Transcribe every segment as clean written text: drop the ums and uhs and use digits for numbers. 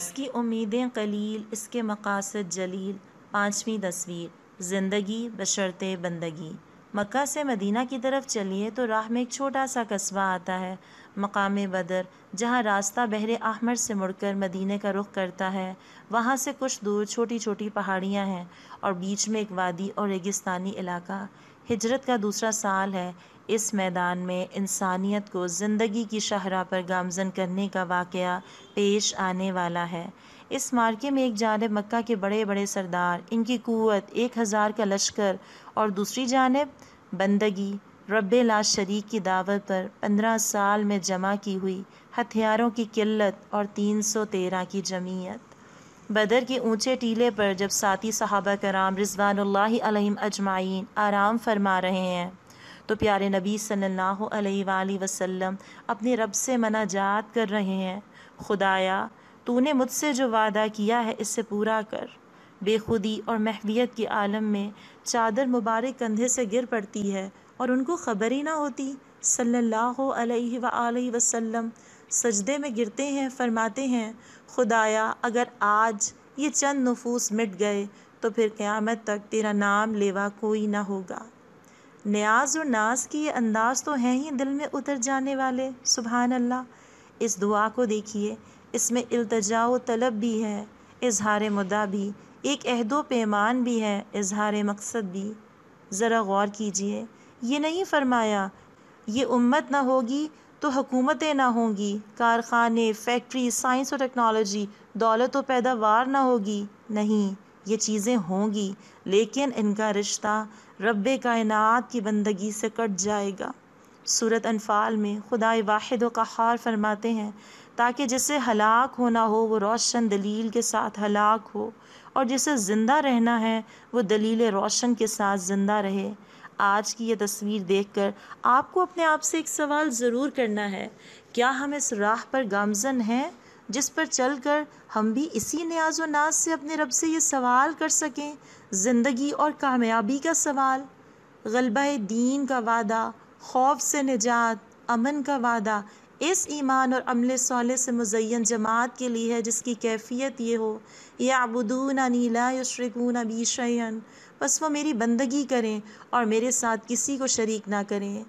اس کی امیدیں قلیل، اس کے مقاصد جلیل۔ پانچویں تصویر، زندگی بشرطِ بندگی۔ مکہ سے مدینہ کی طرف چلیے تو راہ میں ایک چھوٹا سا قصبہ آتا ہے، مقام بدر، جہاں راستہ بحر احمر سے مڑ کر مدینے کا رخ کرتا ہے۔ وہاں سے کچھ دور چھوٹی چھوٹی پہاڑیاں ہیں اور بیچ میں ایک وادی اور ریگستانی علاقہ۔ ہجرت کا دوسرا سال ہے۔ اس میدان میں انسانیت کو زندگی کی شاہراہ پر گامزن کرنے کا واقعہ پیش آنے والا ہے۔ اس معرکے میں ایک جانب مکہ کے بڑے بڑے سردار، ان کی قوت 1000 کا لشکر، اور دوسری جانب بندگی رب لا شریک کی دعوت پر 15 سال میں جمع کی ہوئی ہتھیاروں کی قلت اور 313 کی جمعیت۔ بدر کے اونچے ٹیلے پر جب ساتھی صحابہ کرام رضوان اللہ علیہم اجمعین آرام فرما رہے ہیں تو پیارے نبی صلی اللہ علیہ وآلہ وسلم اپنے رب سے مناجات کر رہے ہیں، خدایا تو نے مجھ سے جو وعدہ کیا ہے اسے پورا کر۔ بے خودی اور محویت کے عالم میں چادر مبارک کندھے سے گر پڑتی ہے اور ان کو خبر ہی نہ ہوتی۔ صلی اللہ علیہ وآلہ وسلم سجدے میں گرتے ہیں، فرماتے ہیں، خدایا اگر آج یہ چند نفوس مٹ گئے تو پھر قیامت تک تیرا نام لیوا کوئی نہ ہوگا۔ نیاز اور ناز کی یہ انداز تو ہیں ہی دل میں اتر جانے والے۔ سبحان اللہ۔ اس دعا کو دیکھیے، اس میں التجا و طلب بھی ہے، اظہار مدعا بھی، ایک عہد و پیمان بھی ہے، اظہار مقصد بھی۔ ذرا غور کیجئے، یہ نہیں فرمایا یہ امت نہ ہوگی تو حکومتیں نہ ہوں گی، کارخانے، فیکٹری، سائنس و ٹیکنالوجی، دولت و پیداوار نہ ہوگی، نہیں، یہ چیزیں ہوں گی لیکن ان کا رشتہ رب کائنات کی بندگی سے کٹ جائے گا۔ سورۃ انفال میں خدائے واحد و قہار فرماتے ہیں، تاکہ جسے ہلاک ہونا ہو وہ روشن دلیل کے ساتھ ہلاک ہو، اور جسے زندہ رہنا ہے وہ دلیل روشن کے ساتھ زندہ رہے۔ آج کی یہ تصویر دیکھ کر آپ کو اپنے آپ سے ایک سوال ضرور کرنا ہے، کیا ہم اس راہ پر گامزن ہیں جس پر چل کر ہم بھی اسی نیاز و ناز سے اپنے رب سے یہ سوال کر سکیں، زندگی اور کامیابی کا سوال، غلبہ دین کا وعدہ، خوف سے نجات، امن کا وعدہ اس ایمان اور عمل صالح سے مزین جماعت کے لیے ہے جس کی کیفیت یہ ہو، یعبدوننی لا یشرکون بی شیئا، بس وہ میری بندگی کریں اور میرے ساتھ کسی کو شریک نہ کریں۔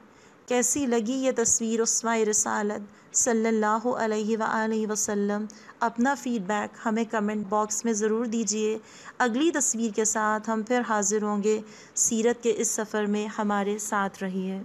کیسی لگی یہ تصویر اسوہ رسالت صلی اللہ علیہ وآلہ وسلم؟ اپنا فیڈ بیک ہمیں کمنٹ باکس میں ضرور دیجیے۔ اگلی تصویر کے ساتھ ہم پھر حاضر ہوں گے۔ سیرت کے اس سفر میں ہمارے ساتھ رہیے۔